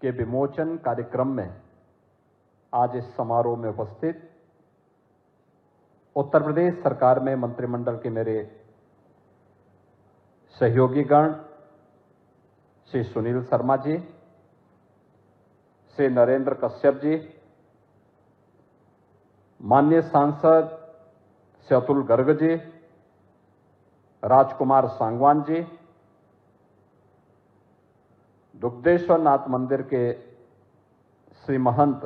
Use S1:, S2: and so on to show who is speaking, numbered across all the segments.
S1: के विमोचन कार्यक्रम में आज इस समारोह में उपस्थित उत्तर प्रदेश सरकार में मंत्रिमंडल के मेरे सहयोगीगण श्री सुनील शर्मा जी, श्री नरेंद्र कश्यप जी, माननीय सांसद श्री अतुल गर्ग जी, राजकुमार सांगवान जी, दुग्धेश्वर नाथ मंदिर के श्री महंत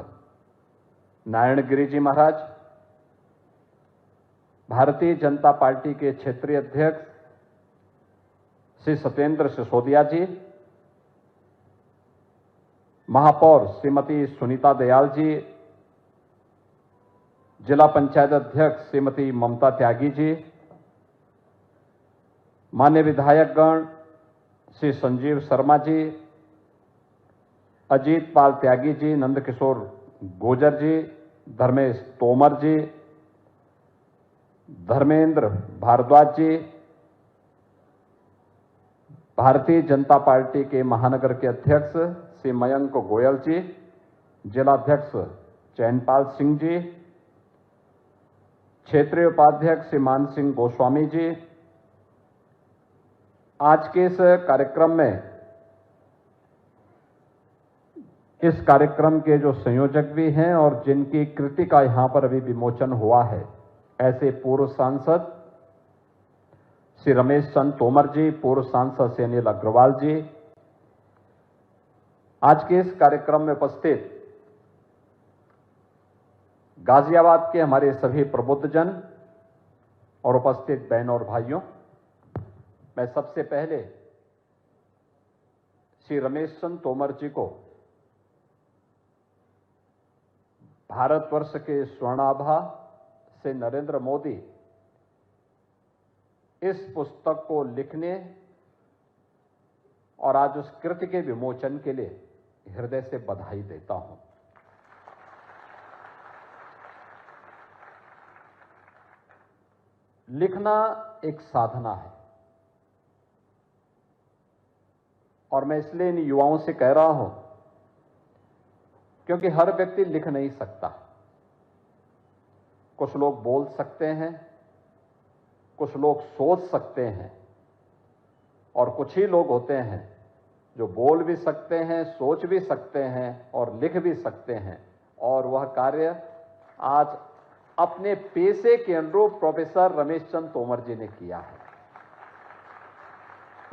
S1: नारायणगिरी जी महाराज, भारतीय जनता पार्टी के क्षेत्रीय अध्यक्ष श्री सत्येंद्र सिसोदिया जी, महापौर श्रीमती सुनीता दयाल जी, जिला पंचायत अध्यक्ष श्रीमती ममता त्यागी जी, माननीय विधायकगण श्री संजीव शर्मा जी, अजीत पाल त्यागी जी, नंदकिशोर गोजर जी, धर्मेश तोमर जी, धर्मेंद्र भारद्वाज जी, भारतीय जनता पार्टी के महानगर के अध्यक्ष श्री मयंक गोयल जी, जिलाध्यक्ष चैनपाल सिंह जी, क्षेत्रीय उपाध्यक्ष श्री मान सिंह गोस्वामी जी, आज के इस कार्यक्रम में इस कार्यक्रम के जो संयोजक भी हैं और जिनकी कृति का यहां पर अभी विमोचन हुआ है, ऐसे पूर्व सांसद श्री रमेश चंद तोमर जी, पूर्व सांसद श्री अनिल अग्रवाल जी, आज के इस कार्यक्रम में उपस्थित गाजियाबाद के हमारे सभी प्रबुद्धजन और उपस्थित बहनों और भाइयों, मैं सबसे पहले श्री रमेश चंद तोमर जी को भारतवर्ष के स्वर्णाभा से नरेंद्र मोदी इस पुस्तक को लिखने और आज उस कृति के विमोचन के लिए हृदय से बधाई देता हूं। लिखना एक साधना है और मैं इसलिए इन युवाओं से कह रहा हूं क्योंकि हर व्यक्ति लिख नहीं सकता। कुछ लोग बोल सकते हैं, कुछ लोग सोच सकते हैं और कुछ ही लोग होते हैं जो बोल भी सकते हैं, सोच भी सकते हैं और लिख भी सकते हैं। और वह कार्य आज अपने पेशे के अनुरूप प्रोफेसर रमेश चंद तोमर जी ने किया है।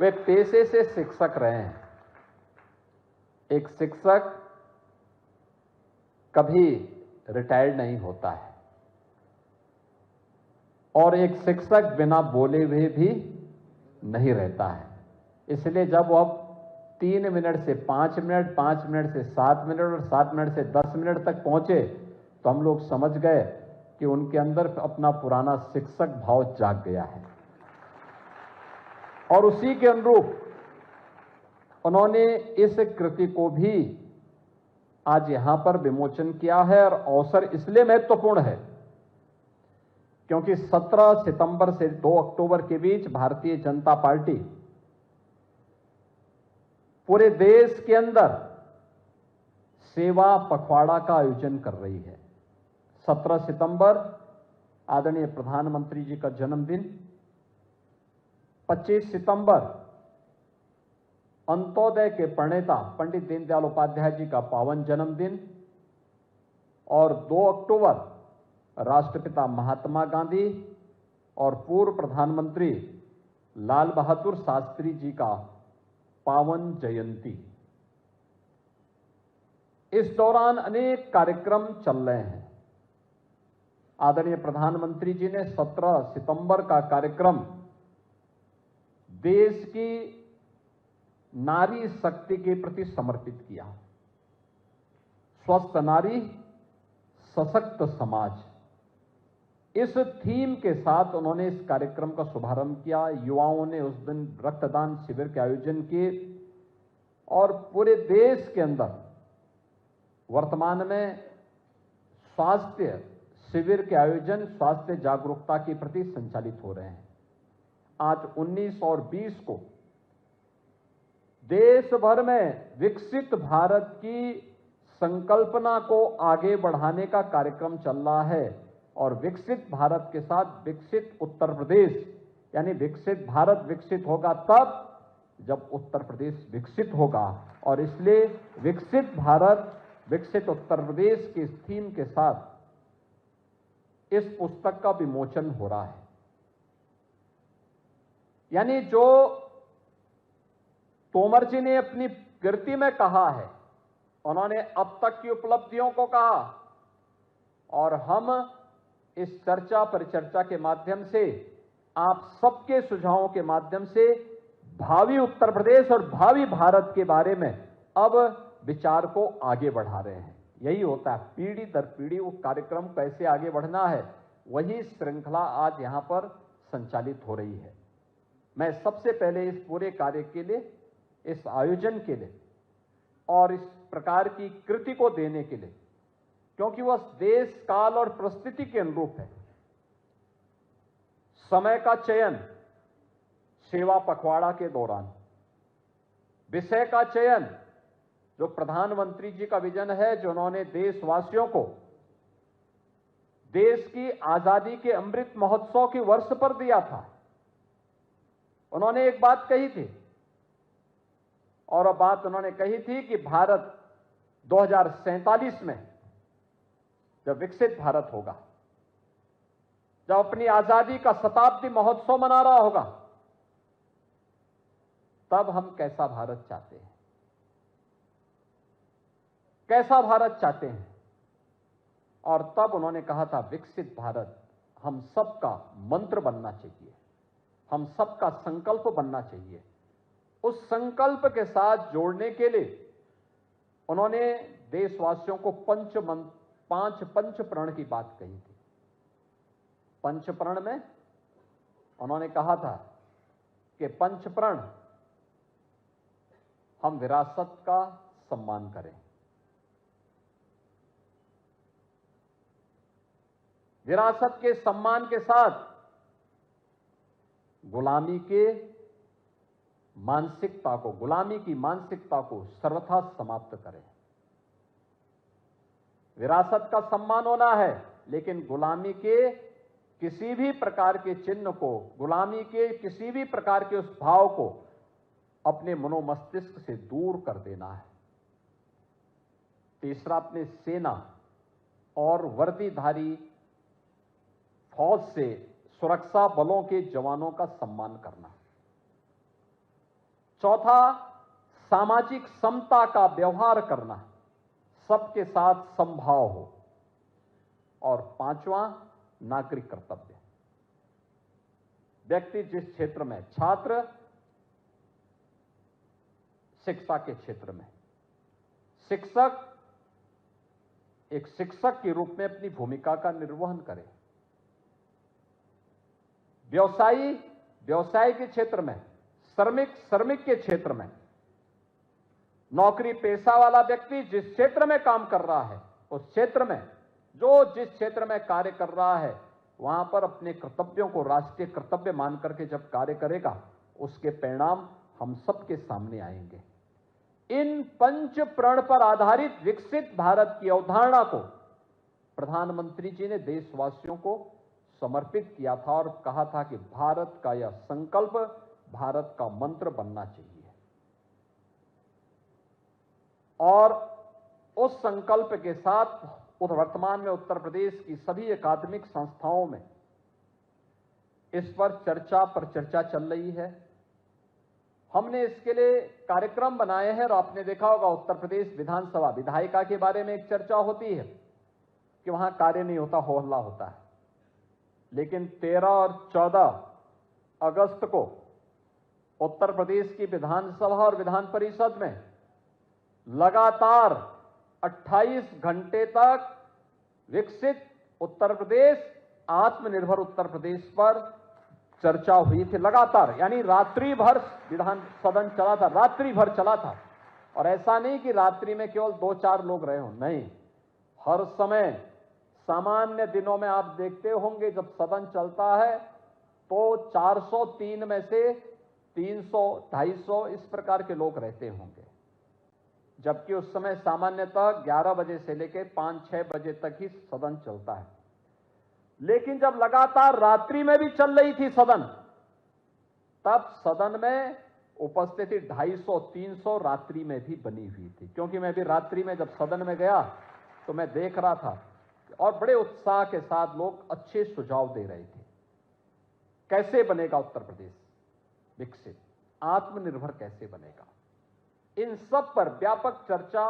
S1: वे पेशे से शिक्षक रहे हैं। एक शिक्षक कभी रिटायर्ड नहीं होता है और एक शिक्षक बिना बोले हुए भी नहीं रहता है। इसलिए जब वह 3 मिनट से 5 मिनट, 5 मिनट से 7 मिनट और 7 मिनट से 10 मिनट तक पहुंचे तो हम लोग समझ गए कि उनके अंदर अपना पुराना शिक्षक भाव जाग गया है और उसी के अनुरूप उन्होंने इस कृति को भी आज यहां पर विमोचन किया है। और अवसर इसलिए महत्वपूर्ण है क्योंकि 17 सितंबर से 2 अक्टूबर के बीच भारतीय जनता पार्टी पूरे देश के अंदर सेवा पखवाड़ा का आयोजन कर रही है। 17 सितंबर आदरणीय प्रधानमंत्री जी का जन्मदिन, 25 सितंबर अंत्योदय के प्रणेता पंडित दीनदयाल उपाध्याय जी का पावन जन्मदिन और 2 अक्टूबर राष्ट्रपिता महात्मा गांधी और पूर्व प्रधानमंत्री लाल बहादुर शास्त्री जी का पावन जयंती। इस दौरान अनेक कार्यक्रम चल रहे हैं। आदरणीय प्रधानमंत्री जी ने 17 सितंबर का कार्यक्रम देश की नारी शक्ति के प्रति समर्पित किया। स्वस्थ नारी सशक्त समाज, इस थीम के साथ उन्होंने इस कार्यक्रम का शुभारंभ किया। युवाओं ने उस दिन रक्तदान शिविर के आयोजन किए और पूरे देश के अंदर वर्तमान में स्वास्थ्य शिविर के आयोजन स्वास्थ्य जागरूकता के प्रति संचालित हो रहे हैं। आज 19 और 20 को देश भर में विकसित भारत की संकल्पना को आगे बढ़ाने का कार्यक्रम चल रहा है और विकसित भारत के साथ विकसित उत्तर प्रदेश, यानी विकसित भारत विकसित होगा तब जब उत्तर प्रदेश विकसित होगा। और इसलिए विकसित भारत विकसित उत्तर प्रदेश की इस थीम के साथ इस पुस्तक का विमोचन हो रहा है। यानी जो तोमर जी ने अपनी कृति में कहा है, उन्होंने अब तक की उपलब्धियों को कहा और हम इस चर्चा परिचर्चा के माध्यम से, आप सबके सुझावों के माध्यम से भावी उत्तर प्रदेश और भावी भारत के बारे में अब विचार को आगे बढ़ा रहे हैं। यही होता है, पीढ़ी दर पीढ़ी वो कार्यक्रम कैसे आगे बढ़ना है, वही श्रृंखला आज यहां पर संचालित हो रही है। मैं सबसे पहले इस पूरे कार्य के लिए, इस आयोजन के लिए और इस प्रकार की कृति को देने के लिए, क्योंकि वह देश काल और परिस्थिति के अनुरूप है, समय का चयन सेवा पखवाड़ा के दौरान, विषय का चयन जो प्रधानमंत्री जी का विजन है, जो उन्होंने देशवासियों को देश की आजादी के अमृत महोत्सव के वर्ष पर दिया था। उन्होंने एक बात कही थी और वह बात उन्होंने कही थी कि भारत 2047 में जब विकसित भारत होगा, जब अपनी आजादी का शताब्दी महोत्सव मना रहा होगा, तब हम कैसा भारत चाहते हैं, कैसा भारत चाहते हैं। और तब उन्होंने कहा था विकसित भारत हम सबका मंत्र बनना चाहिए, हम सबका संकल्प बनना चाहिए। उस संकल्प के साथ जोड़ने के लिए उन्होंने देशवासियों को 5 पंचप्रण की बात कही थी। पंचप्रण में उन्होंने कहा था कि पंचप्रण, हम विरासत का सम्मान करें, विरासत के सम्मान के साथ गुलामी के मानसिकता को, गुलामी की मानसिकता को सर्वथा समाप्त करें। विरासत का सम्मान होना है, लेकिन गुलामी के किसी भी प्रकार के चिन्ह को, गुलामी के किसी भी प्रकार के उस भाव को अपने मनोमस्तिष्क से दूर कर देना है। तीसरा, अपने सेना और वर्दीधारी फौज से सुरक्षा बलों के जवानों का सम्मान करना। चौथा, सामाजिक समता का व्यवहार करना, सबके साथ समभाव हो। और पांचवां, नागरिक कर्तव्य। व्यक्ति जिस क्षेत्र में, छात्र शिक्षा के क्षेत्र में, शिक्षक एक शिक्षक के रूप में अपनी भूमिका का निर्वहन करे, व्यवसायी व्यवसाय के क्षेत्र में, श्रमिक के क्षेत्र में, नौकरी पेशा वाला व्यक्ति जिस क्षेत्र में काम कर रहा है, उस क्षेत्र में, जो जिस क्षेत्र में कार्य कर रहा है, वहां पर अपने कर्तव्यों को राष्ट्रीय कर्तव्य मान करके जब कार्य करेगा, उसके परिणाम हम सबके सामने आएंगे। इन पंच प्रण पर आधारित विकसित भारत की अवधारणा को प्रधानमंत्री जी ने देशवासियों को समर्पित किया था और कहा था कि भारत का यह संकल्प भारत का मंत्र बनना चाहिए। और उस संकल्प के साथ वर्तमान में उत्तर प्रदेश की सभी अकादमिक संस्थाओं में इस पर चर्चा चल रही है। हमने इसके लिए कार्यक्रम बनाए हैं और आपने देखा होगा उत्तर प्रदेश विधानसभा विधायिका के बारे में एक चर्चा होती है कि वहां कार्य नहीं होता, हो हल्ला होता है। लेकिन 13 और 14 अगस्त को उत्तर प्रदेश की विधानसभा और विधान परिषद में लगातार 28 घंटे तक विकसित उत्तर प्रदेश, आत्मनिर्भर उत्तर प्रदेश पर चर्चा हुई थी लगातार। यानी रात्रि भर विधान सदन चला था, रात्रि भर चला था। और ऐसा नहीं कि रात्रि में केवल 2-4 लोग रहे हों, नहीं, हर समय सामान्य दिनों में आप देखते होंगे जब सदन चलता है तो 403 में से 300, 250 इस प्रकार के लोग रहते होंगे, जबकि उस समय सामान्यतः 11 बजे से लेकर 5-6 बजे तक ही सदन चलता है। लेकिन जब लगातार रात्रि में भी चल रही थी सदन, तब सदन में उपस्थिति 250-300 रात्रि में भी बनी हुई थी। क्योंकि मैं भी रात्रि में जब सदन में गया तो मैं देख रहा था और बड़े उत्साह के साथ लोग अच्छे सुझाव दे रहे थे। कैसे बनेगा उत्तर प्रदेश विकसित, आत्मनिर्भर कैसे बनेगा, इन सब पर व्यापक चर्चा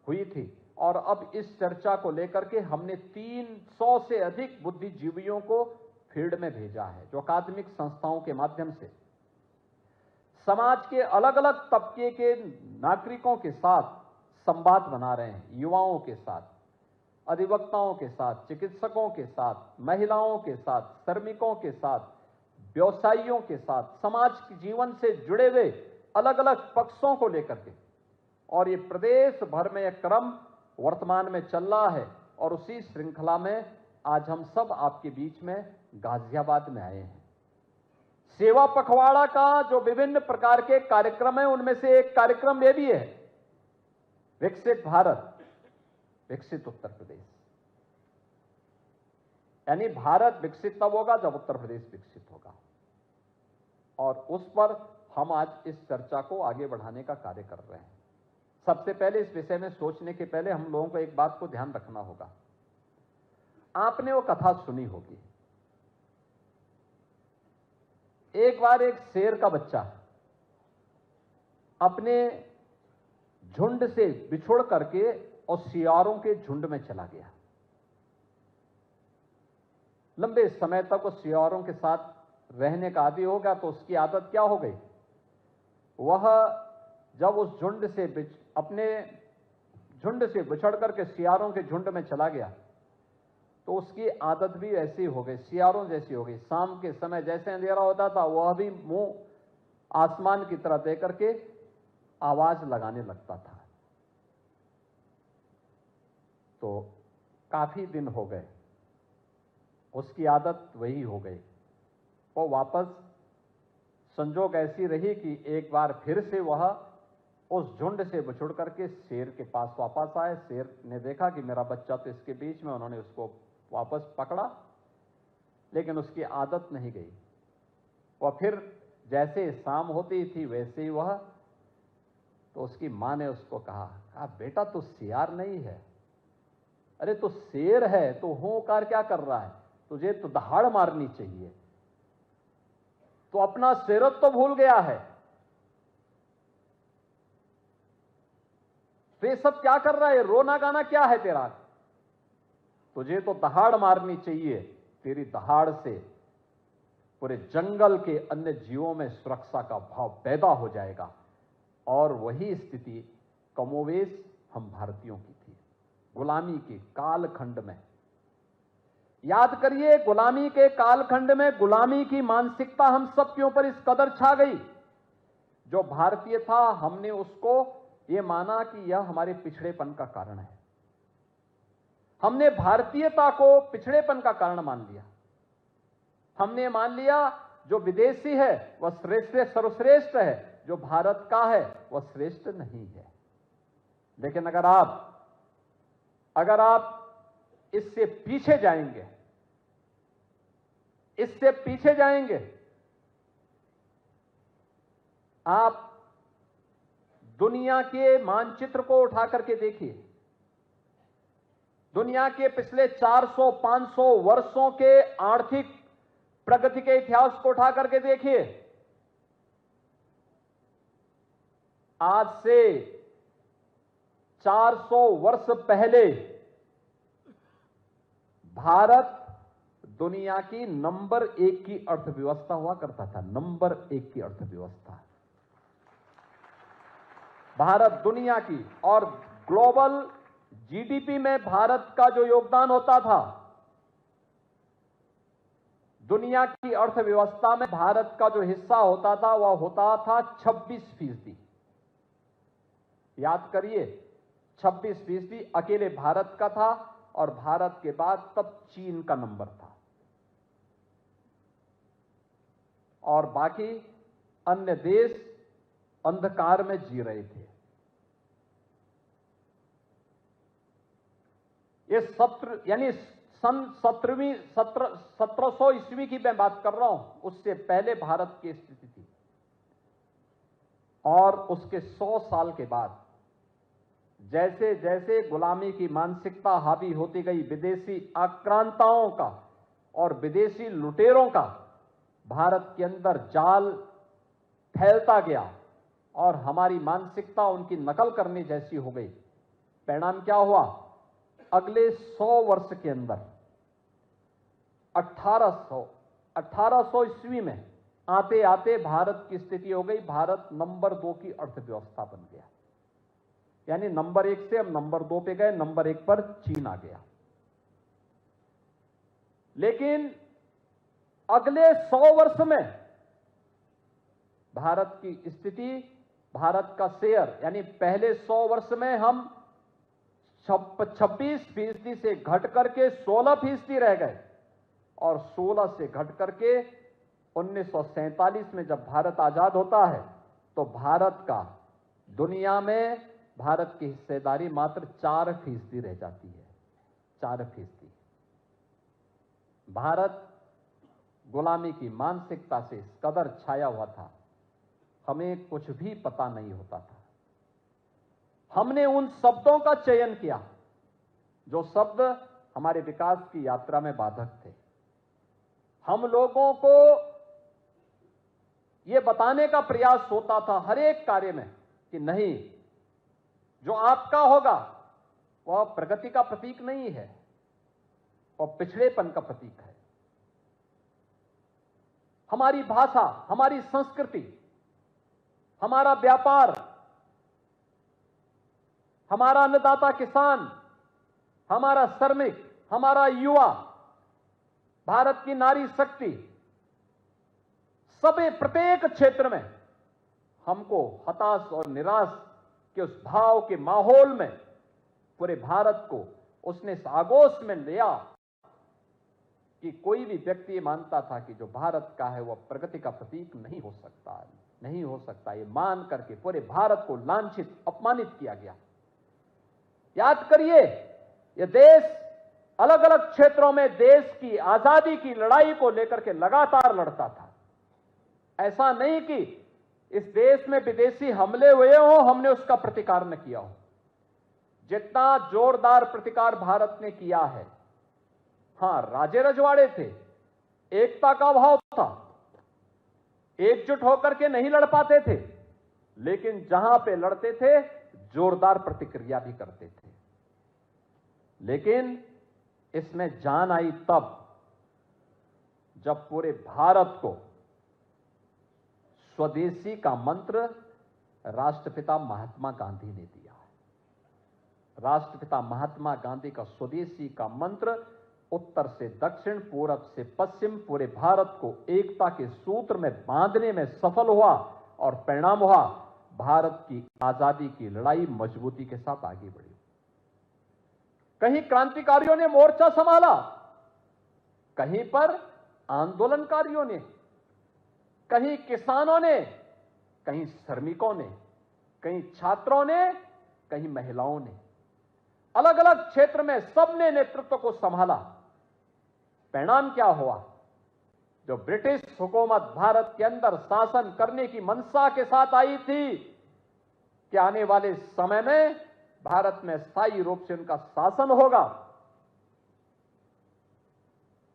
S1: हुई थी। और अब इस चर्चा को लेकर के हमने 300 से अधिक बुद्धिजीवियों को फील्ड में भेजा है, जो अकादमिक संस्थाओं के माध्यम से समाज के अलग अलग तबके के नागरिकों के साथ संवाद बना रहे हैं, युवाओं के साथ, अधिवक्ताओं के साथ, चिकित्सकों के साथ, महिलाओं के साथ, श्रमिकों के साथ, व्यवसायियों के साथ, समाज के जीवन से जुड़े हुए अलग अलग पक्षों को लेकर के। और ये प्रदेश भर में एक क्रम वर्तमान में चल रहा है और उसी श्रृंखला में आज हम सब आपके बीच में गाजियाबाद में आए हैं। सेवा पखवाड़ा का जो विभिन्न प्रकार के कार्यक्रम है, उनमें से एक कार्यक्रम यह भी है, विकसित भारत, विकसित उत्तर प्रदेश। यानी भारत विकसित तब होगा जब उत्तर प्रदेश विकसित होगा। और उस पर हम आज इस चर्चा को आगे बढ़ाने का कार्य कर रहे हैं। सबसे पहले इस विषय में सोचने के पहले हम लोगों को एक बात को ध्यान रखना होगा। आपने वो कथा सुनी होगी, एक बार एक शेर का बच्चा अपने झुंड से बिछुड़ करके और सियारों के झुंड में चला गया। लंबे समय तक वो सियारों के साथ रहने का आदी हो गया, तो उसकी आदत क्या हो गई, वह जब उस झुंड से अपने झुंड से बिछड़ करके सियारों के झुंड में चला गया, तो उसकी आदत भी ऐसी हो गई, सियारों जैसी हो गई। शाम के समय जैसे अंधेरा होता था, वह भी मुंह आसमान की तरफ दे करके आवाज लगाने लगता था। तो काफी दिन हो गए, उसकी आदत वही हो गई। वो वापस संजोग ऐसी रही कि एक बार फिर से वह उस झुंड से बिछुड़ करके शेर के पास वापस आए। शेर ने देखा कि मेरा बच्चा तो इसके बीच में, उन्होंने उसको वापस पकड़ा, लेकिन उसकी आदत नहीं गई। वह फिर जैसे शाम होती थी वैसे ही वह, तो उसकी मां ने उसको कहा, बेटा तू सियार नहीं है, अरे तू शेर है, तो होकार क्या कर रहा है, तुझे तो दहाड़ मारनी चाहिए, तो अपना शेरत तो भूल गया है। तो ये सब क्या कर रहा है, रोना गाना क्या है तेरा, तुझे तो दहाड़ मारनी चाहिए। तेरी दहाड़ से पूरे जंगल के अन्य जीवों में सुरक्षा का भाव पैदा हो जाएगा। और वही स्थिति कमोवेश हम भारतीयों की थी गुलामी के कालखंड में। याद करिए, गुलामी के कालखंड में गुलामी की मानसिकता हम सब के ऊपर इस कदर छा गई। जो भारतीय था, हमने उसको ये माना कि यह हमारे पिछड़ेपन का कारण है। हमने भारतीयता को पिछड़ेपन का कारण मान लिया। हमने मान लिया जो विदेशी है वह श्रेष्ठ सर्वश्रेष्ठ है, जो भारत का है वह श्रेष्ठ नहीं है। लेकिन अगर आप इससे पीछे जाएंगे, इससे पीछे जाएंगे, आप दुनिया के मानचित्र को उठा करके देखिए। दुनिया के पिछले 400-500 वर्षों के आर्थिक प्रगति के इतिहास को उठा करके देखिए। आज से 400 वर्ष पहले भारत दुनिया की नंबर 1 की अर्थव्यवस्था हुआ करता था। नंबर 1 की अर्थव्यवस्था भारत दुनिया की, और ग्लोबल जीडीपी में भारत का जो योगदान होता था, दुनिया की अर्थव्यवस्था में भारत का जो हिस्सा होता था वह होता था 26%। याद करिए, 26% अकेले भारत का था, और भारत के बाद तब चीन का नंबर था, और बाकी अन्य देश अंधकार में जी रहे थे। ये सत्र यानी सन 1700 ईस्वी की मैं बात कर रहा हूं, उससे पहले भारत की स्थिति थी। और उसके 100 साल के बाद जैसे जैसे गुलामी की मानसिकता हावी होती गई, विदेशी आक्रांताओं का और विदेशी लुटेरों का भारत के अंदर जाल फैलता गया और हमारी मानसिकता उनकी नकल करने जैसी हो गई। परिणाम क्या हुआ? अगले 100 वर्ष के अंदर 1800 ईस्वी में आते आते भारत की स्थिति हो गई, भारत नंबर 2 की अर्थव्यवस्था बन गया। यानी नंबर 1 से हम नंबर 2 पे गए, नंबर 1 पर चीन आ गया। लेकिन अगले 100 वर्ष में भारत की स्थिति, भारत का शेयर, यानी पहले 100 वर्ष में हम 26% से घट करके 16% रह गए और 16 से घट करके 1947 में जब भारत आजाद होता है तो भारत का दुनिया में भारत की हिस्सेदारी मात्र 4% रह जाती है। 4%। भारत गुलामी की मानसिकता से इस कदर छाया हुआ था, हमें कुछ भी पता नहीं होता था। हमने उन शब्दों का चयन किया जो शब्द हमारे विकास की यात्रा में बाधक थे। हम लोगों को यह बताने का प्रयास होता था हर एक कार्य में कि नहीं, जो आपका होगा वह प्रगति का प्रतीक नहीं है और पिछड़ेपन का प्रतीक है। हमारी भाषा, हमारी संस्कृति, हमारा व्यापार, हमारा अन्नदाता किसान, हमारा श्रमिक, हमारा युवा, भारत की नारी शक्ति, सभी प्रत्येक क्षेत्र में हमको हताश और निराश के उस भाव के माहौल में पूरे भारत को उसने इस आगोश में लिया कि कोई भी व्यक्ति मानता था कि जो भारत का है वह प्रगति का प्रतीक नहीं हो सकता, नहीं हो सकता। ये मान करके पूरे भारत को लांछित, अपमानित किया गया। याद करिए, यह देश अलग अलग क्षेत्रों में देश की आजादी की लड़ाई को लेकर के लगातार लड़ता था। ऐसा नहीं कि इस देश में विदेशी हमले हुए हो, हमने उसका प्रतिकार न किया हो। जितना जोरदार प्रतिकार भारत ने किया है, हां, राजे रजवाड़े थे, एकता का अभाव था, एकजुट होकर के नहीं लड़ पाते थे, लेकिन जहां पे लड़ते थे जोरदार प्रतिक्रिया भी करते थे। लेकिन इसमें जान आई तब जब पूरे भारत को स्वदेशी का मंत्र राष्ट्रपिता महात्मा गांधी ने दिया। राष्ट्रपिता महात्मा गांधी का स्वदेशी का मंत्र उत्तर से दक्षिण, पूरब से पश्चिम पूरे भारत को एकता के सूत्र में बांधने में सफल हुआ और परिणाम हुआ, भारत की आजादी की लड़ाई मजबूती के साथ आगे बढ़ी। कहीं क्रांतिकारियों ने मोर्चा संभाला, कहीं पर आंदोलनकारियों ने, कहीं किसानों ने, कहीं श्रमिकों ने, कहीं छात्रों ने, कहीं महिलाओं ने, अलग अलग क्षेत्र में सबने नेतृत्व को संभाला। परिणाम क्या हुआ? जो ब्रिटिश हुकूमत भारत के अंदर शासन करने की मंशा के साथ आई थी कि आने वाले समय में भारत में स्थायी रूप से उनका शासन होगा,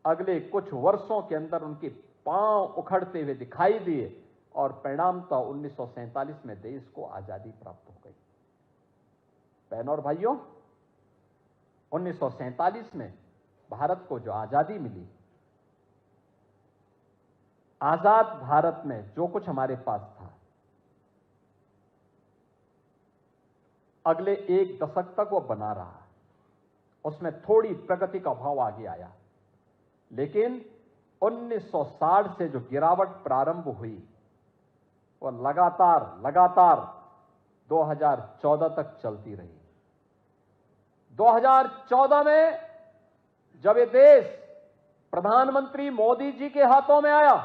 S1: अगले कुछ वर्षों के अंदर उनके पांव उखड़ते हुए दिखाई दिए और परिणाम तो 1947 में देश को आजादी प्राप्त हो गई। बहनों और भाइयों, 1947 में भारत को जो आजादी मिली, आजाद भारत में जो कुछ हमारे पास था, अगले 1 दशक तक वो बना रहा। उसमें थोड़ी प्रगति का भाव आगे आया, लेकिन 1960 से जो गिरावट प्रारंभ हुई वो लगातार 2014 तक चलती रही। 2014 में जब ये देश प्रधानमंत्री मोदी जी के हाथों में आया,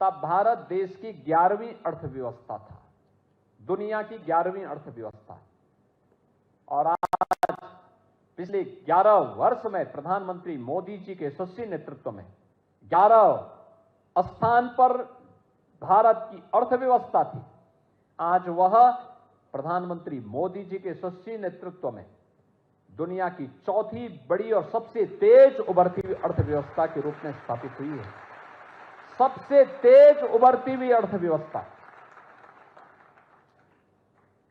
S1: तब भारत देश की 11वीं अर्थव्यवस्था था, दुनिया की 11वीं अर्थव्यवस्था। और आज पिछले 11 वर्ष में प्रधानमंत्री मोदी जी के यशस्वी नेतृत्व में 11 स्थान पर भारत की अर्थव्यवस्था थी। आज वह प्रधानमंत्री मोदी जी के यशस्वी नेतृत्व में दुनिया की चौथी बड़ी और सबसे तेज उभरती हुई अर्थव्यवस्था के रूप में स्थापित हुई है। सबसे तेज उभरती हुई अर्थव्यवस्था।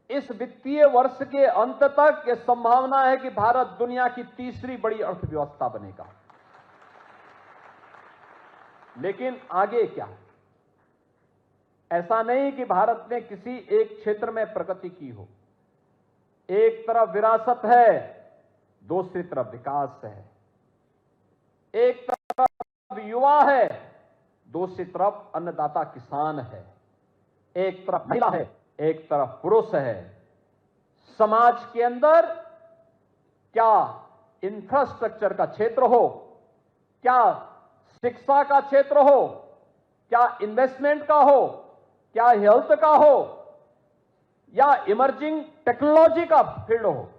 S1: इस वित्तीय वर्ष के अंत तक यह संभावना है कि भारत दुनिया की तीसरी बड़ी अर्थव्यवस्था बनेगा। लेकिन आगे क्या? ऐसा नहीं कि भारत ने किसी एक क्षेत्र में प्रगति की हो। एक तरफ विरासत है, दूसरी तरफ विकास है। एक तरफ युवा है, दूसरी तरफ अन्नदाता किसान है। एक तरफ महिला है, एक तरफ पुरुष है। समाज के अंदर क्या इंफ्रास्ट्रक्चर का क्षेत्र हो, क्या शिक्षा का क्षेत्र हो, क्या इन्वेस्टमेंट का हो, क्या हेल्थ का हो, या इमर्जिंग टेक्नोलॉजी का फील्ड हो,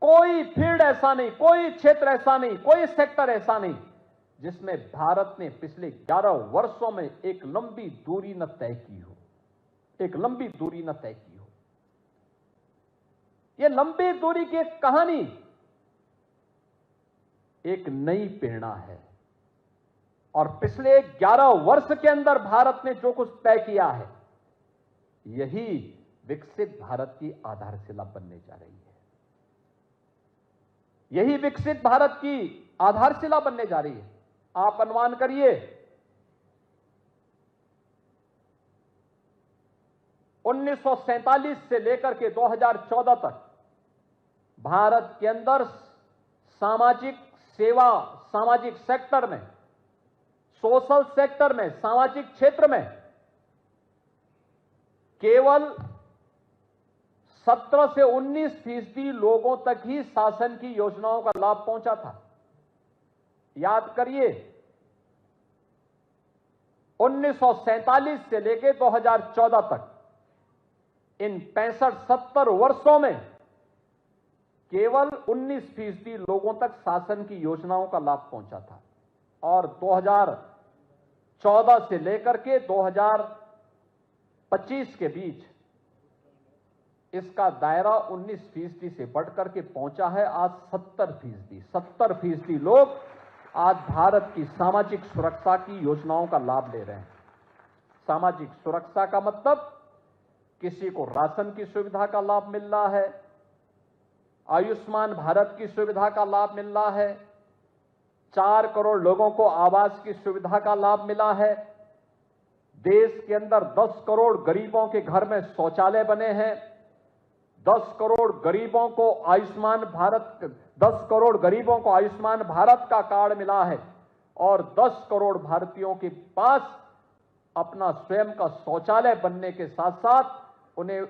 S1: कोई फील्ड ऐसा नहीं, कोई क्षेत्र ऐसा नहीं, कोई सेक्टर ऐसा नहीं जिसमें भारत ने पिछले 11 वर्षों में एक लंबी दूरी न तय की हो। एक लंबी दूरी न तय की हो। यह लंबी दूरी की एक कहानी एक नई प्रेरणा है। और पिछले 11 वर्ष के अंदर भारत ने जो कुछ तय किया है, यही विकसित भारत की आधारशिला बनने जा रही है। यही विकसित भारत की आधारशिला बनने जा रही है। आप अनुमान करिए, 1947 से लेकर के 2014 तक भारत के अंदर सामाजिक सेवा, सामाजिक सेक्टर में, सोशल सेक्टर में, सामाजिक क्षेत्र में केवल 17 से 19% लोगों तक ही शासन की योजनाओं का लाभ पहुंचा था। याद करिए, 1947 से लेकर 2014 तक इन 65-70 वर्षों में केवल 19% लोगों तक शासन की योजनाओं का लाभ पहुंचा था। और 2014 से लेकर के 2025 के बीच इसका दायरा 19% से बढ़कर के पहुंचा है आज 70%। 70% लोग आज भारत की सामाजिक सुरक्षा की योजनाओं का लाभ ले रहे हैं। सामाजिक सुरक्षा का मतलब किसी को राशन की सुविधा का लाभ मिल रहा है, आयुष्मान भारत की सुविधा का लाभ मिल रहा है, 4 करोड़ लोगों को आवास की सुविधा का लाभ मिला है, देश के अंदर 10 करोड़ गरीबों के घर में शौचालय बने हैं, 10 करोड़ गरीबों को आयुष्मान भारत का कार्ड मिला है, और 10 करोड़ भारतीयों के पास अपना स्वयं का शौचालय बनने के साथ साथ उन्हें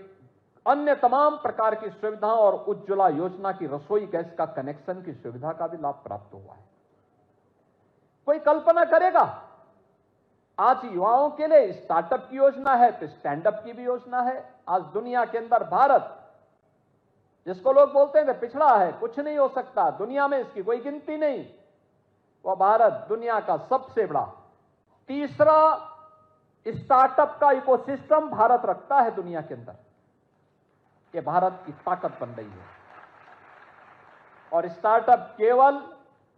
S1: अन्य तमाम प्रकार की सुविधाओं और उज्ज्वला योजना की रसोई गैस का कनेक्शन की सुविधा का भी लाभ प्राप्त हुआ है। कोई कल्पना करेगा? आज युवाओं के लिए स्टार्टअप की योजना है, तो स्टैंडअप की भी योजना है। आज दुनिया के अंदर भारत, जिसको लोग बोलते हैं कि पिछड़ा है, कुछ नहीं हो सकता, दुनिया में इसकी कोई गिनती नहीं, वह भारत दुनिया का सबसे बड़ा तीसरा स्टार्टअप का इकोसिस्टम भारत रखता है दुनिया के अंदर। यह भारत की ताकत बन रही है। और स्टार्टअप केवल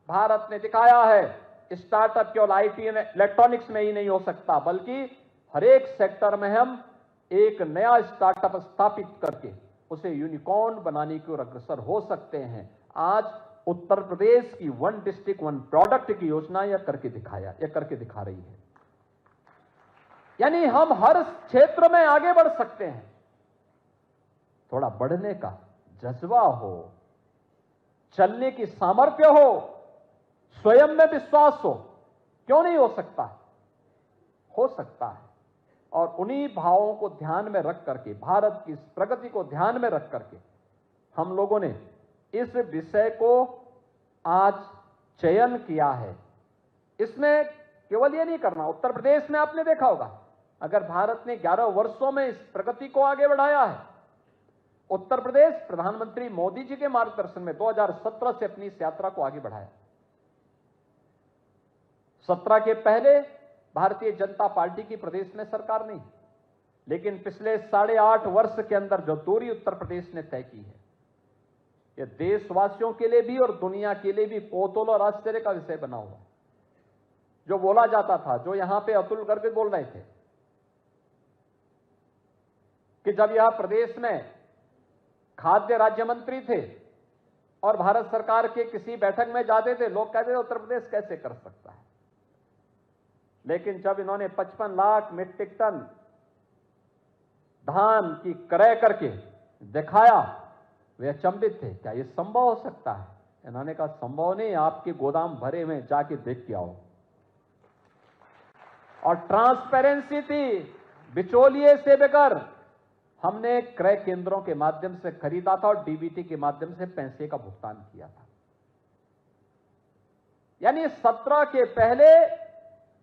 S1: भारत ने दिखाया है, स्टार्टअप केवल आईटी में, इलेक्ट्रॉनिक्स में ही नहीं हो सकता, बल्कि हर एक सेक्टर में हम एक नया स्टार्टअप स्थापित करके उसे यूनिकॉर्न बनाने की ओर अग्रसर हो सकते हैं। आज उत्तर प्रदेश की 1 डिस्ट्रिक्ट 1 प्रोडक्ट की योजना यह करके दिखा रही है। यानी हम हर क्षेत्र में आगे बढ़ सकते हैं। थोड़ा बढ़ने का जज्बा हो, चलने की सामर्थ्य हो, स्वयं में विश्वास हो, क्यों नहीं हो सकता? हो सकता है। और उन्हीं भावों को ध्यान में रख करके, भारत की प्रगति को ध्यान में रख करके हम लोगों ने इस विषय को आज चयन किया है। इसमें केवल ये नहीं करना, उत्तर प्रदेश में आपने देखा होगा, अगर भारत ने 11 वर्षों में इस प्रगति को आगे बढ़ाया है, उत्तर प्रदेश प्रधानमंत्री मोदी जी के मार्गदर्शन में 2017 से अपनी इस यात्रा को आगे बढ़ाया। 17 के पहले भारतीय जनता पार्टी की प्रदेश में सरकार नहीं, लेकिन पिछले 8.5 वर्ष के अंदर जो दूरी उत्तर प्रदेश ने तय की है, यह देशवासियों के लिए भी और दुनिया के लिए भी कौतूहल और आश्चर्य का विषय बना हुआ। जो बोला जाता था, जो यहां पे अतुल गर्ग बोल रहे थे कि जब यह प्रदेश में खाद्य राज्य मंत्री थे और भारत सरकार के किसी बैठक में जाते थे, लोग कहते थे उत्तर प्रदेश कैसे कर सकता है। लेकिन जब इन्होंने 55 लाख मीट्रिक टन धान की क्रय करके दिखाया, वे अचंभित थे, क्या यह संभव हो सकता है? इन्होंने कहा संभव नहीं, आपके गोदाम भरे हुए, जाके देख के आओ। और ट्रांसपेरेंसी थी, बिचौलिए से बगैर हमने क्रय केंद्रों के माध्यम से खरीदा था और डीबीटी के माध्यम से पैसे का भुगतान किया था। यानी 17 के पहले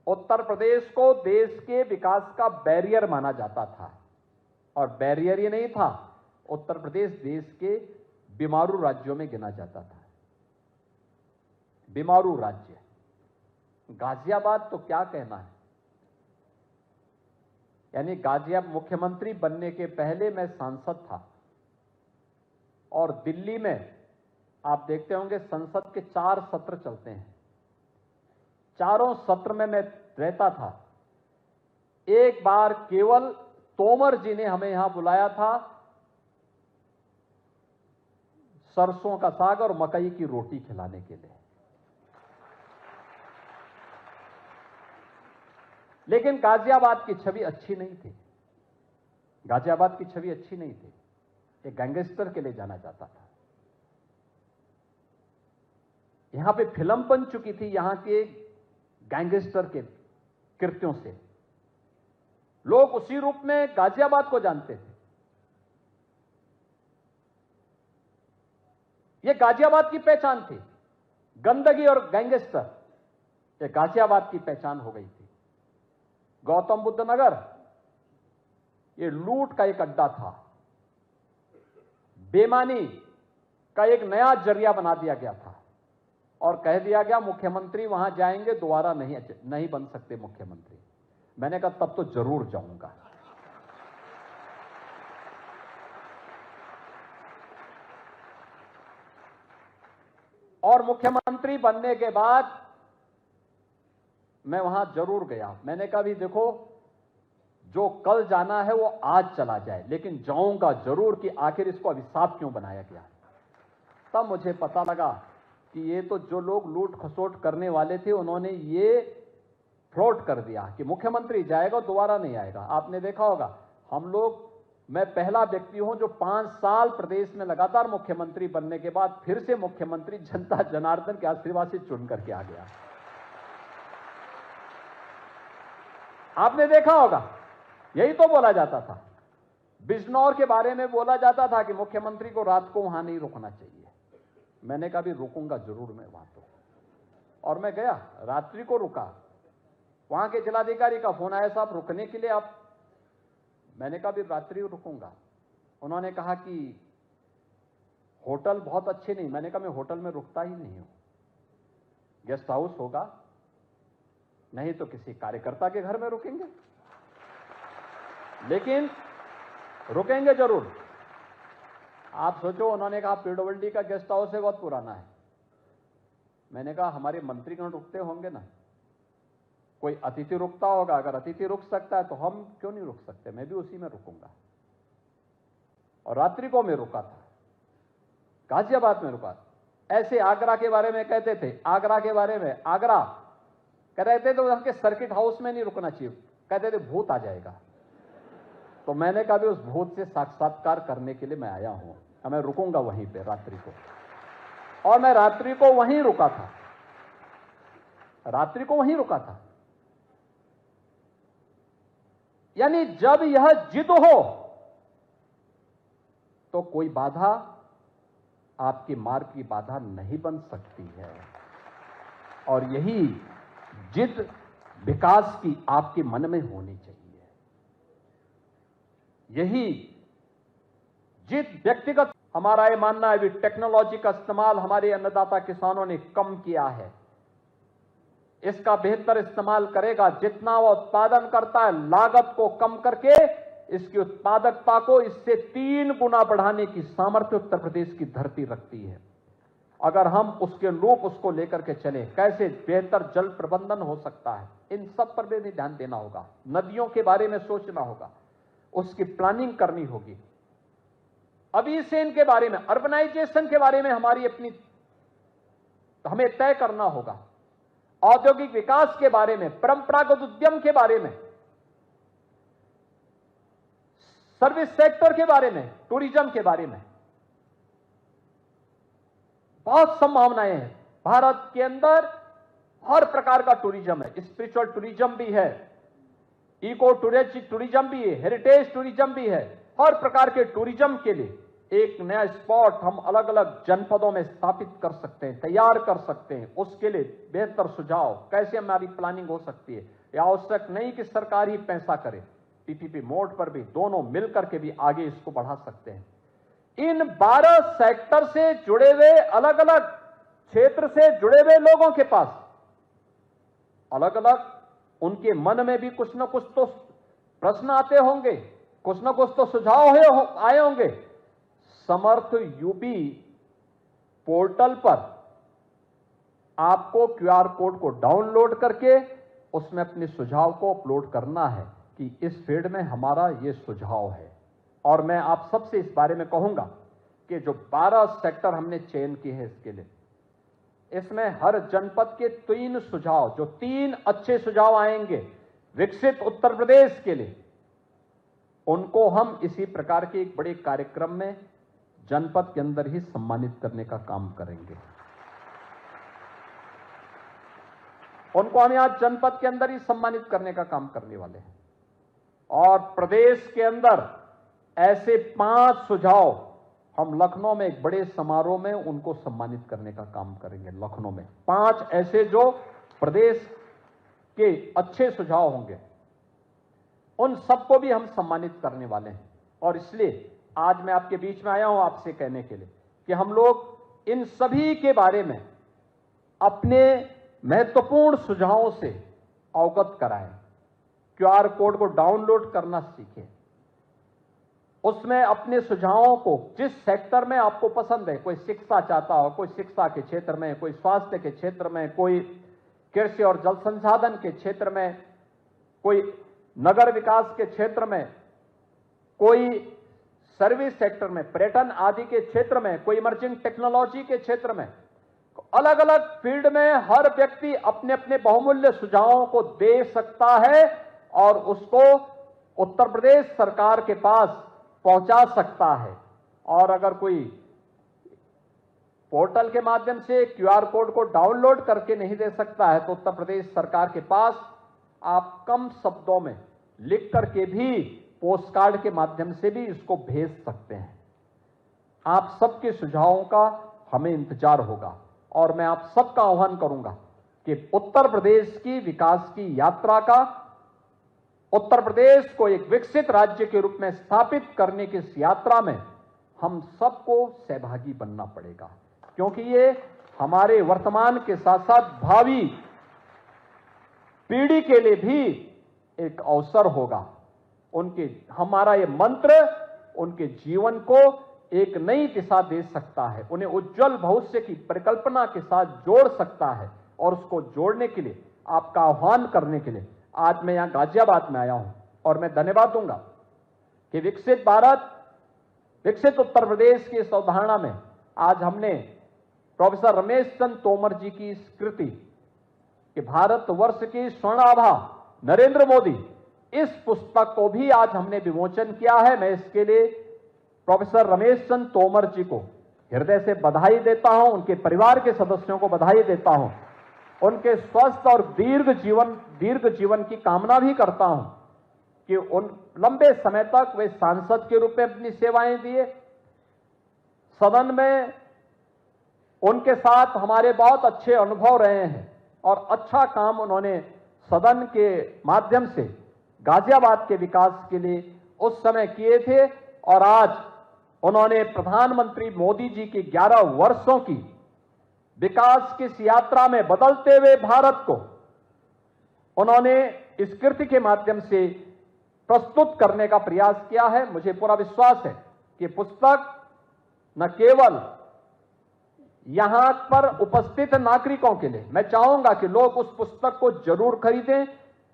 S1: उत्तर प्रदेश को देश के विकास का बैरियर माना जाता था, और बैरियर ही नहीं था, उत्तर प्रदेश देश के बीमारू राज्यों में गिना जाता था। बीमारू राज्य, गाजियाबाद तो क्या कहना है। यानी गाजियाबाद, मुख्यमंत्री बनने के पहले मैं सांसद था, और दिल्ली में आप देखते होंगे संसद के 4 सत्र चलते हैं, चारों सत्र में मैं रहता था। एक बार केवल तोमर जी ने हमें यहां बुलाया था सरसों का साग और मकई की रोटी खिलाने के लिए, लेकिन गाजियाबाद की छवि अच्छी नहीं थी। गाजियाबाद की छवि अच्छी नहीं थी, एक गैंगस्टर के लिए जाना जाता था। यहां पे फिल्म बन चुकी थी यहां के गैंगस्टर के कृत्यों से, लोग उसी रूप में गाजियाबाद को जानते थे। यह गाजियाबाद की पहचान थी, गंदगी और गैंगस्टर, यह गाजियाबाद की पहचान हो गई थी। गौतम बुद्ध नगर यह लूट का एक अड्डा था, बेईमानी का एक नया जरिया बना दिया गया था, और कह दिया गया मुख्यमंत्री वहां जाएंगे दोबारा नहीं बन सकते मुख्यमंत्री। मैंने कहा तब तो जरूर जाऊंगा। और मुख्यमंत्री बनने के बाद मैं वहां जरूर गया। मैंने कहा भी देखो, जो कल जाना है वो आज चला जाए, लेकिन जाऊंगा जरूर कि आखिर इसको अभिशाप क्यों बनाया गया। तब मुझे पता लगा कि ये तो जो लोग लूट खसोट करने वाले थे, उन्होंने ये फ्रॉड कर दिया कि मुख्यमंत्री जाएगा दोबारा नहीं आएगा। आपने देखा होगा, हम लोग, मैं पहला व्यक्ति हूं जो 5 साल प्रदेश में लगातार मुख्यमंत्री बनने के बाद फिर से मुख्यमंत्री जनता जनार्दन के आशीर्वाद से चुन करके आ गया। आपने देखा होगा, यही तो बोला जाता था। बिजनौर के बारे में बोला जाता था कि मुख्यमंत्री को रात को वहां नहीं रुकना चाहिए। मैंने कहा भी रुकूंगा जरूर मैं वहां तो, और मैं गया, रात्रि को रुका। वहां के जिलाधिकारी का फोन आया, साहब रुकने के लिए आप। मैंने कहा भी रात्रि रुकूंगा। उन्होंने कहा कि होटल बहुत अच्छे नहीं। मैंने कहा मैं होटल में रुकता ही नहीं हूं, गेस्ट हाउस होगा, नहीं तो किसी कार्यकर्ता के घर में रुकेंगे, लेकिन रुकेंगे जरूर। आप सोचो, उन्होंने कहा पीडब्ल्यूडी का गेस्ट हाउस है, बहुत पुराना है। मैंने कहा हमारे मंत्रीगण रुकते होंगे ना, कोई अतिथि रुकता होगा, अगर अतिथि रुक सकता है तो हम क्यों नहीं रुक सकते, मैं भी उसी में रुकूंगा। और रात्रि को मैं रुका था, गाजियाबाद में रुका। ऐसे आगरा के बारे में कहते थे, आगरा के बारे में, आगरा कह रहे थे तो उनके सर्किट हाउस में नहीं रुकना चाहिए, कहते थे भूत आ जाएगा। तो मैंने कहा भी उस भूत से साक्षात्कार करने के लिए मैं आया हूं, मैं रुकूंगा वहीं पे रात्रि को। और मैं रात्रि को वहीं रुका था, रात्रि को वहीं रुका था। यानी जब यह जिद हो तो कोई बाधा आपके मार्ग की बाधा नहीं बन सकती है। और यही जिद, विकास की आपके मन में होनी चाहिए। यही जिस व्यक्तिगत हमारा ये मानना है भी टेक्नोलॉजी का इस्तेमाल हमारे अन्नदाता किसानों ने कम किया है, इसका बेहतर इस्तेमाल करेगा। जितना वो उत्पादन करता है लागत को कम करके इसकी उत्पादकता को इससे 3 गुना बढ़ाने की सामर्थ्य उत्तर प्रदेश की धरती रखती है। अगर हम उसके अनुरूप उसको लेकर के चले, कैसे बेहतर जल प्रबंधन हो सकता है, इन सब पर भी ध्यान देना होगा। नदियों के बारे में सोचना होगा, उसकी प्लानिंग करनी होगी। अभी से इनके बारे में, अर्बनाइजेशन के बारे में हमें तय करना होगा। औद्योगिक विकास के बारे में, परंपरागत उद्यम के बारे में, सर्विस सेक्टर के बारे में, टूरिज्म के बारे में बहुत संभावनाएं हैं। भारत के अंदर हर प्रकार का टूरिज्म है, स्पिरिचुअल टूरिज्म भी है, इको टूरिज्म भी है, हेरिटेज टूरिज्म भी है। हर प्रकार के टूरिज्म के लिए एक नया स्पॉट हम अलग अलग जनपदों में स्थापित कर सकते हैं, तैयार कर सकते हैं। उसके लिए बेहतर सुझाव कैसे हमारी प्लानिंग हो सकती है। यह आवश्यक नहीं कि सरकार ही पैसा करे, पीपीपी मोड पर भी दोनों मिलकर के भी आगे इसको बढ़ा सकते हैं। इन 12 सेक्टर से जुड़े हुए, अलग अलग क्षेत्र से जुड़े हुए लोगों के पास अलग अलग उनके मन में भी कुछ ना कुछ तो प्रश्न आते होंगे, कुछ ना कुछ तो सुझाव आए होंगे। समर्थ यूपी पोर्टल पर आपको क्यूआर कोड को डाउनलोड करके उसमें अपने सुझाव को अपलोड करना है कि इस फील्ड में हमारा ये सुझाव है। और मैं आप सबसे इस बारे में कहूंगा कि जो 12 सेक्टर हमने चयन किए हैं इसके लिए, इसमें हर जनपद के 3 सुझाव, जो 3 अच्छे सुझाव आएंगे विकसित उत्तर प्रदेश के लिए, उनको हम इसी प्रकार के एक बड़े कार्यक्रम में जनपद के अंदर ही सम्मानित करने का काम करेंगे। उनको हम आज जनपद के अंदर ही सम्मानित करने का काम करने वाले हैं। और प्रदेश के अंदर ऐसे 5 सुझाव हम लखनऊ में एक बड़े समारोह में उनको सम्मानित करने का काम करेंगे। लखनऊ में 5 ऐसे जो प्रदेश के अच्छे सुझाव होंगे, उन सबको भी हम सम्मानित करने वाले हैं। और इसलिए आज मैं आपके बीच में आया हूं आपसे कहने के लिए कि हम लोग इन सभी के बारे में अपने महत्वपूर्ण सुझावों से अवगत कराएं। क्यूआर कोड को डाउनलोड करना सीखें, उसमें अपने सुझावों को जिस सेक्टर में आपको पसंद है, कोई शिक्षा चाहता हो, कोई शिक्षा के क्षेत्र में, कोई स्वास्थ्य के क्षेत्र में, कोई कृषि और जल संसाधन के क्षेत्र में, कोई नगर विकास के क्षेत्र में, कोई सर्विस सेक्टर में, पर्यटन आदि के क्षेत्र में, कोई इमर्जिंग टेक्नोलॉजी के क्षेत्र में, अलग अलग फील्ड में हर व्यक्ति अपने अपने बहुमूल्य सुझावों को दे सकता है और उसको उत्तर प्रदेश सरकार के पास पहुंचा सकता है। और अगर कोई पोर्टल के माध्यम से क्यूआर कोड को डाउनलोड करके नहीं दे सकता है, तो उत्तर प्रदेश सरकार के पास आप कम शब्दों में लिख करके भी पोस्ट कार्ड के माध्यम से भी इसको भेज सकते हैं। आप सबके सुझावों का हमें इंतजार होगा और मैं आप सबका आह्वान करूंगा कि उत्तर प्रदेश की विकास की यात्रा का, उत्तर प्रदेश को एक विकसित राज्य के रूप में स्थापित करने की इस यात्रा में हम सबको सहभागी बनना पड़ेगा, क्योंकि ये हमारे वर्तमान के साथ साथ भावी पीढ़ी के लिए भी एक अवसर होगा। हमारा ये मंत्र उनके जीवन को एक नई दिशा दे सकता है, उन्हें उज्जवल भविष्य की परिकल्पना के साथ जोड़ सकता है। और उसको जोड़ने के लिए, आपका आह्वान करने के लिए आज मैं यहां गाजियाबाद में आया हूं और मैं धन्यवाद दूंगा कि विकसित भारत, विकसित उत्तर प्रदेश की इस अवधारणा में आज हमने प्रोफेसर रमेश चंद्र तोमर जी की स्कृति कि भारतवर्ष की स्वर्णाभा नरेंद्र मोदी, इस पुस्तक को भी आज हमने विमोचन किया है। मैं इसके लिए प्रोफेसर रमेश चंद्र तोमर जी को हृदय से बधाई देता हूं, उनके परिवार के सदस्यों को बधाई देता हूं, उनके स्वस्थ और दीर्घ जीवन की कामना भी करता हूं कि उन लंबे समय तक वे सांसद के रूप में अपनी सेवाएं दिए। सदन में उनके साथ हमारे बहुत अच्छे अनुभव रहे हैं और अच्छा काम उन्होंने सदन के माध्यम से गाजियाबाद के विकास के लिए उस समय किए थे और आज उन्होंने प्रधानमंत्री मोदी जी की 11 वर्षों की विकास की इस यात्रा में बदलते हुए भारत को उन्होंने इस कृति के माध्यम से प्रस्तुत करने का प्रयास किया है। मुझे पूरा विश्वास है कि पुस्तक न केवल यहां पर उपस्थित नागरिकों के लिए, मैं चाहूंगा कि लोग उस पुस्तक को जरूर खरीदें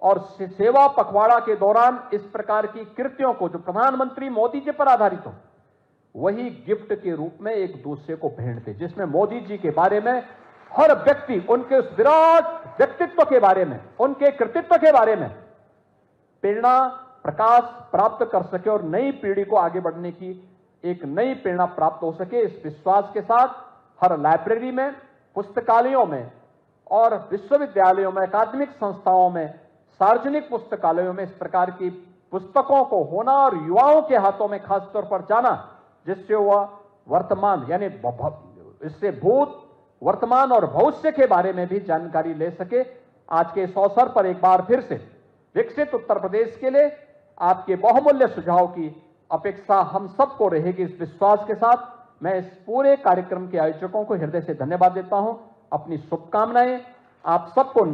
S1: और सेवा पखवाड़ा के दौरान इस प्रकार की कृतियों को जो प्रधानमंत्री मोदी जी पर आधारित हो वही गिफ्ट के रूप में एक दूसरे को भेंट दे, जिसमें मोदी जी के बारे में हर व्यक्ति उनके उस विराट व्यक्तित्व के बारे में, उनके कृतित्व के बारे में प्रेरणा प्रकाश प्राप्त कर सके और नई पीढ़ी को आगे बढ़ने की एक नई प्रेरणा प्राप्त हो सके। इस विश्वास के साथ हर लाइब्रेरी में, पुस्तकालयों में और विश्वविद्यालयों में, अकादमिक संस्थाओं में, सार्वजनिक पुस्तकालयों में इस प्रकार की पुस्तकों को होना और युवाओं के हाथों में खासतौर पर जाना, जिससे वह वर्तमान यानी इससे भूत, वर्तमान और भविष्य के बारे में भी जानकारी ले सके। आज के इस अवसर पर एक बार फिर से विकसित उत्तर प्रदेश के लिए आपके बहुमूल्य सुझाव की अपेक्षा हम सबको रहेगी। इस विश्वास के साथ मैं इस पूरे कार्यक्रम के आयोजकों को हृदय से धन्यवाद देता हूं। अपनी शुभकामनाएं आप सबको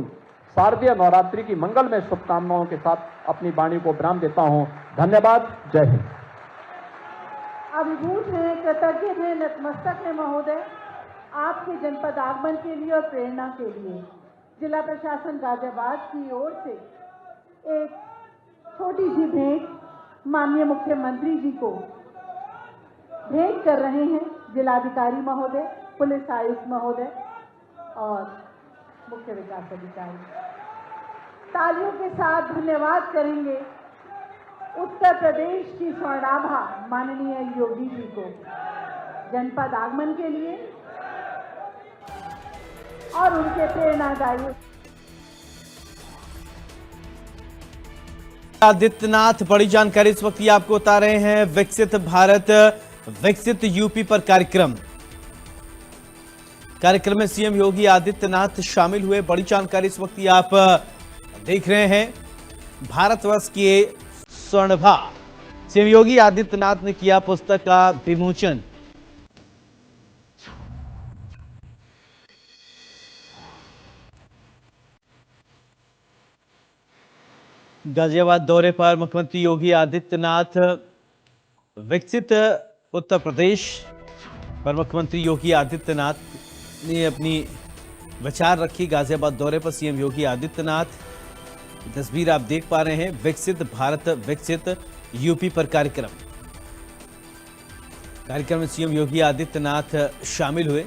S1: शारदीय नवरात्रि की मंगलमय शुभकामनाओं के साथ अपनी वाणी को विराम देता हूं। धन्यवाद। जय हिंद।
S2: अभिभूत हैं, कृतज्ञ हैं, नतमस्तक हैं महोदय आपके जनपद आगमन के लिए और प्रेरणा के लिए। जिला प्रशासन गाजियाबाद की ओर से एक छोटी सी भेंट माननीय मुख्यमंत्री जी को भेंट कर रहे हैं जिलाधिकारी महोदय, पुलिस आयुक्त महोदय और मुख्य विकास अधिकारी। तालियों के साथ धन्यवाद करेंगे उत्तर प्रदेश की स्वर्णाभा माननीय योगी जी को जनपद आगमन के लिए और उनके प्रेरणादायी
S3: आदित्यनाथ। बड़ी जानकारी इस वक्त ये आपको बता रहे हैं। विकसित भारत विकसित यूपी पर कार्यक्रम में सीएम योगी आदित्यनाथ शामिल हुए। बड़ी जानकारी इस वक्त ये आप देख रहे हैं। भारतवर्ष की स्वर्णभा सीएम योगी आदित्यनाथ ने किया पुस्तक का विमोचन। गाजियाबाद दौरे पर मुख्यमंत्री योगी आदित्यनाथ। विकसित उत्तर प्रदेश पर मुख्यमंत्री योगी आदित्यनाथ ने अपनी विचार रखी। गाजियाबाद दौरे पर सीएम योगी आदित्यनाथ। तस्वीर आप देख पा रहे हैं। विकसित भारत विकसित यूपी पर कार्यक्रम में सीएम योगी आदित्यनाथ शामिल हुए।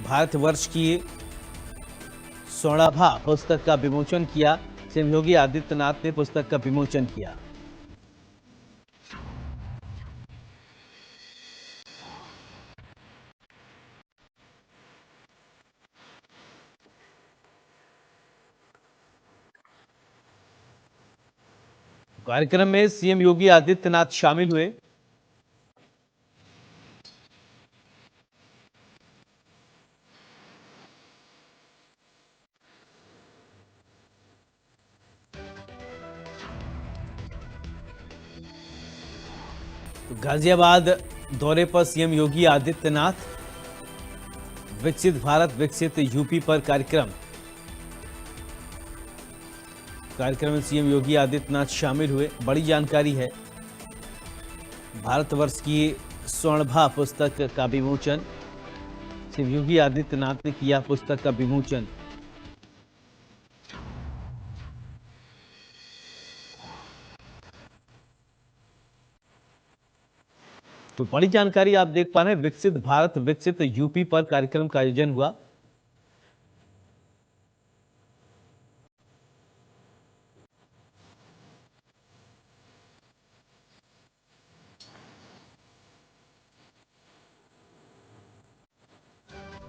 S3: भारतवर्ष की स्वर्णाभा पुस्तक का विमोचन किया। सीएम योगी आदित्यनाथ ने पुस्तक का विमोचन किया। कार्यक्रम में सीएम योगी आदित्यनाथ शामिल हुए। तो गाजियाबाद दौरे पर सीएम योगी आदित्यनाथ। विकसित भारत विकसित यूपी पर कार्यक्रम में सीएम योगी आदित्यनाथ शामिल हुए। बड़ी जानकारी है। भारतवर्ष की स्वर्णभा पुस्तक का विमोचन। सीएम योगी आदित्यनाथ ने किया पुस्तक का विमोचन। तो बड़ी जानकारी आप देख पा रहे हैं। विकसित भारत विकसित यूपी पर कार्यक्रम का आयोजन हुआ।